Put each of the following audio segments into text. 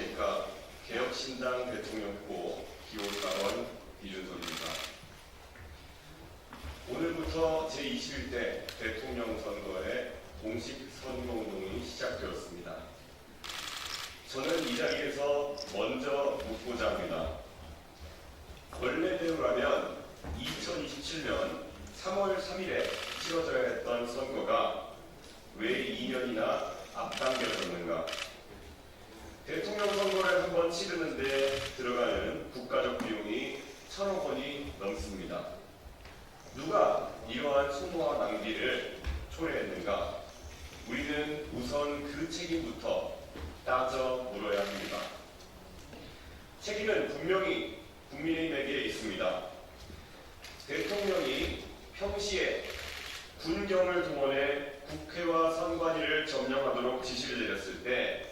안녕하십니까. 개혁신당 대통령 후보 기호4번 이준석입니다. 오늘부터 제21대 대통령 선거의 공식 선거운동이 시작되었습니다. 저는 이 자리에서 먼저 묻고자 합니다. 원래대로라면 2027년 3월 3일에 치러져야 했던 선거가 왜 2년이나 앞당겨졌는가? 대통령 선거를 한번 치르는데 들어가는 국가적 비용이 1,000억 원이 넘습니다. 누가 이러한 소모와 낭비를 초래했는가? 우리는 우선 그 책임부터 따져 물어야 합니다. 책임은 분명히 국민의힘에게 있습니다. 대통령이 평시에 군경을 동원해 국회와 선관위를 점령하도록 지시를 내렸을 때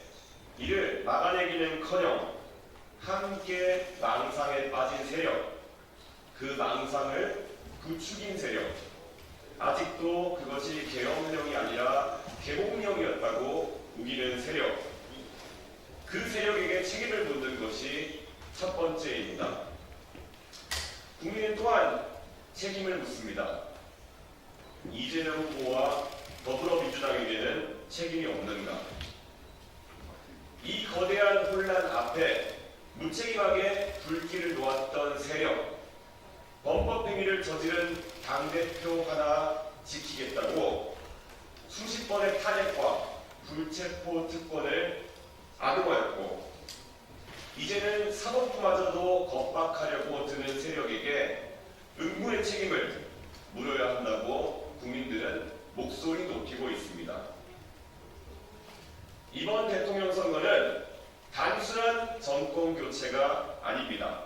이를 막아내기는커녕 함께 망상에 빠진 세력, 그 망상을 부추긴 세력, 아직도 그것이 계엄령이 아니라 개몽령이었다고 우기는 세력, 그 세력에게 책임을 묻는 것이 첫 번째입니다. 국민은 또한 책임을 묻습니다. 이재명 후보와 더불어민주당에게는 책임이 없는가? 이 거대한 혼란 앞에 무책임하게 불길을 놓았던 세력, 범법행위를 저지른 당대표 하나 지키겠다고 수십 번의 탄핵과 불체포 특권을 악용하였고 이제는 사법부마저도 겁박하려고 드는 세력에게 응무의 책임을 물어야 한다고 국민들은 목소리 높이고 있습니다. 이번 대통령 선거는 단순한 정권 교체가 아닙니다.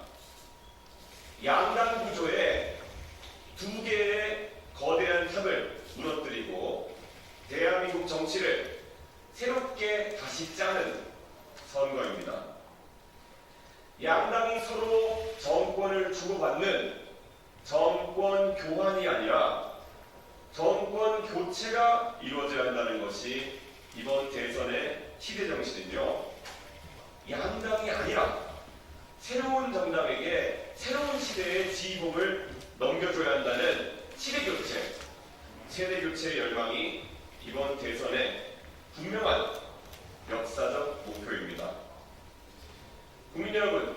양당 구조의 두 개의 거대한 탑을 무너뜨리고 대한민국 정치를 새롭게 다시 짜는 선거입니다. 양당이 서로 정권을 주고받는 정권 교환이 아니라 정권 교체가 이루어져야 한다는 것이 이번 대선의 시대 정신은요, 양당이 아니라 새로운 정당에게 새로운 시대의 지휘봉을 넘겨줘야 한다는 시대 교체, 세대 교체의 열망이 이번 대선의 분명한 역사적 목표입니다. 국민 여러분,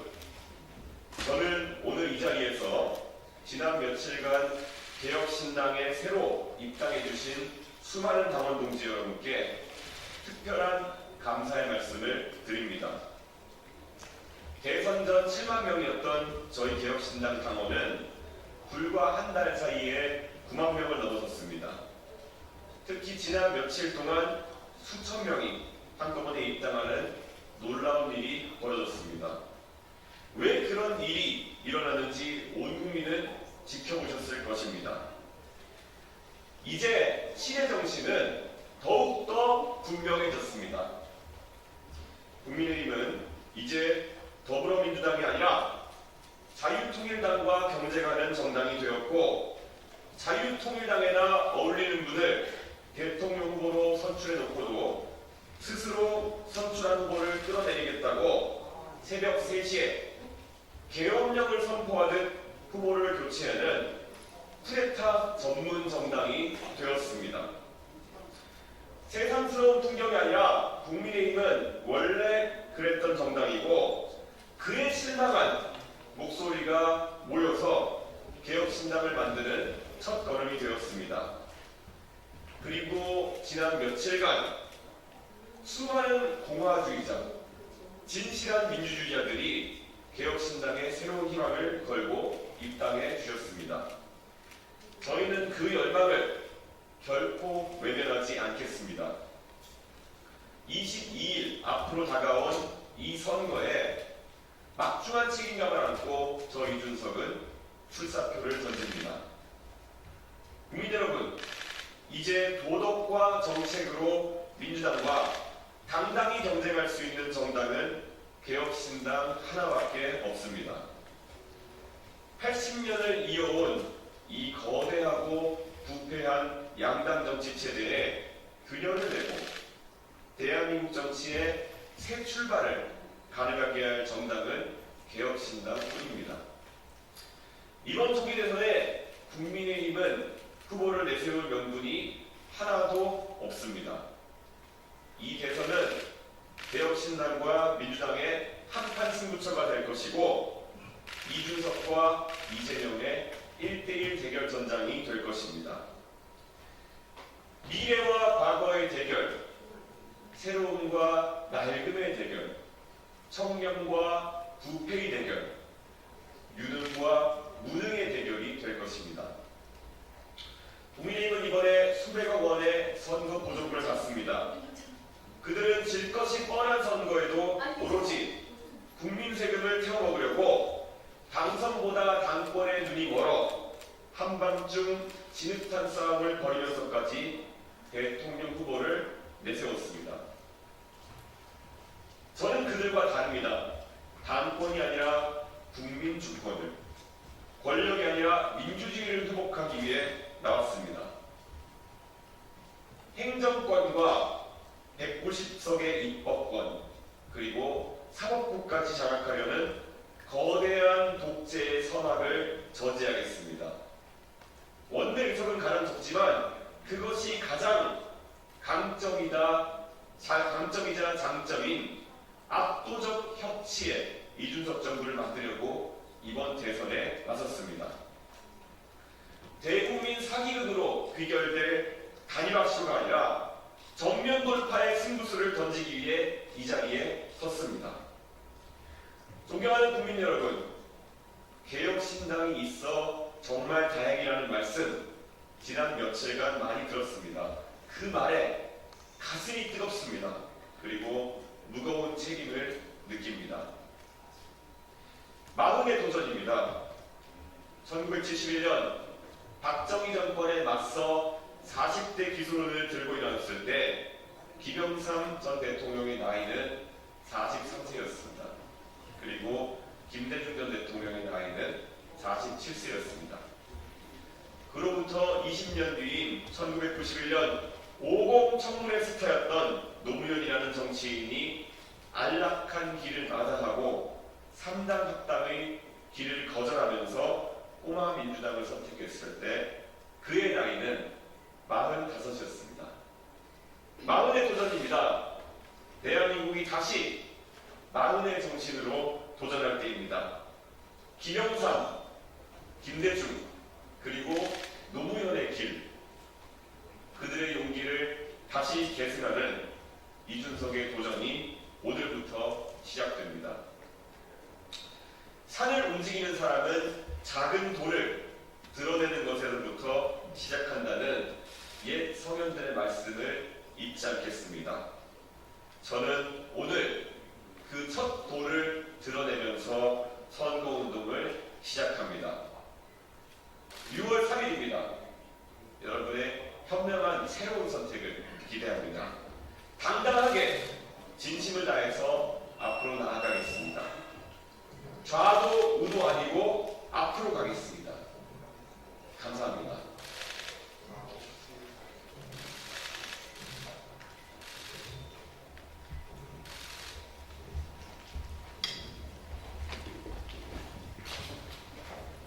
저는 오늘 이 자리에서 지난 며칠간 개혁신당에 새로 입당해주신 수많은 당원 동지 여러분께 특별한 감사의 말씀을 드립니다. 대선 전 7만 명이었던 저희 개혁신당 당원은 불과 한 달 사이에 9만 명을 넘어섰습니다. 특히 지난 며칠 동안 수천 명이 한꺼번에 입당하는 놀라운 일이 벌어졌습니다. 왜 그런 일이 일어나는지 온 국민은 지켜보셨을 것입니다. 이제 시대 정신은 더욱더 분명해졌습니다. 국민의힘은 이제 더불어민주당이 아니라 자유통일당과 경쟁하는 정당이 되었고 자유통일당에나 어울리는 분을 대통령 후보로 선출해 놓고도 스스로 선출한 후보를 끌어내리겠다고 새벽 3시에 계엄령을 선포하듯 후보를 교체하는 쿠데타 전문 정당이 되었습니다. 새삼스러운 풍경이 아니라 국민의힘은 원래 그랬던 정당이고 그에 실망한 목소리가 모여서 개혁신당을 만드는 첫 걸음이 되었습니다. 그리고 지난 며칠간 수많은 공화주의자, 진실한 민주주의자들이 개혁신당에 새로운 희망을 걸고 입당해 주셨습니다. 저희는 그 열망을 결코 외면하지 않겠습니다. 22일 앞으로 다가온 이 선거에 막중한 책임감을 안고 저 이준석은 출사표를 던집니다. 국민 여러분, 이제 도덕과 정책으로 민주당과 당당히 경쟁할 수 있는 정당은 개혁신당 하나밖에 없습니다. 80년을 이어온 이 거대하고 부패한 양당 정치 체제에 균열을 내고 대한민국 정치의 새 출발을 가능하게 할 정당은 개혁신당뿐입니다. 이번 조기 대선에 국민의힘은 후보를 내세울 명분이 하나도 없습니다. 이 대선은 개혁신당과 민주당의 한판 승부처가 될 것이고 이준석과 이재명의 1대1 대결 전장이 될 것입니다. 미래와 과거의 대결, 새로움과 낡음의 대결, 청렴과 부패의 대결, 유능과 무능의 대결이 될 것입니다. 국민의힘은 이번에 수백억 원의 선거 보조금을 받습니다. 그들은 질 것이 뻔한 선거에도 오로지 국민 세금을 태워먹으려고 당선보다 당권에 눈이 멀어 한밤중 진흙탕 싸움을 벌이면서까지 대통령 후보를 내세웠습니다. 저는 그들과 다릅니다. 당권이 아니라 국민 주권을, 권력이 아니라 민주주의를 회복하기 위해 나왔습니다. 행정권과 190석의 입법권, 그리고 사법부까지 장악하려는 거대한 독재의 선악을 저지하겠습니다. 원내 의석은 가장 적지만 그것이 가장 강점이자 장점인 압도적 협치에 이준석 정부를 만들려고 이번 대선에 나섰습니다. 대국민 사기극으로 귀결될 단일화쇼가 아니라 정면 돌파의 승부수를 던지기 위해 이 자리에 섰습니다. 존경하는 국민 여러분, 개혁신당이 있어 정말 다행이라는 말씀 지난 며칠간 많이 들었습니다. 그 말에 가슴이 뜨겁습니다. 그리고 무거운 책임을 느낍니다. 마흔의 도전입니다. 1971년 박정희 정권에 맞서 40대 기술론을 들고 일어났을 때 김영삼 전 대통령의 나이는 43세였습니다. 그리고 김대중 전 대통령의 나이는 47세였습니다. 그로부터 20년 뒤인 1991년 50 청문회 스타였던 노무현이라는 정치인이 안락한 길을 마다하고 3당 합당의 길을 거절하면서 꼬마 민주당을 선택했을 때 그의 나이는 45이었습니다. 40의 도전입니다. 대한민국이 다시 40의 정신으로 도전할 때입니다. 김영삼, 김대중, 그리고 노무현의 길, 그들의 용기를 다시 계승하는 이준석의 도전이 오늘부터 시작됩니다. 산을 움직이는 사람은 작은 돌을 드러내는 것에서부터 시작한다는 옛 성현들의 말씀을 잊지 않겠습니다. 저는 오늘 그 첫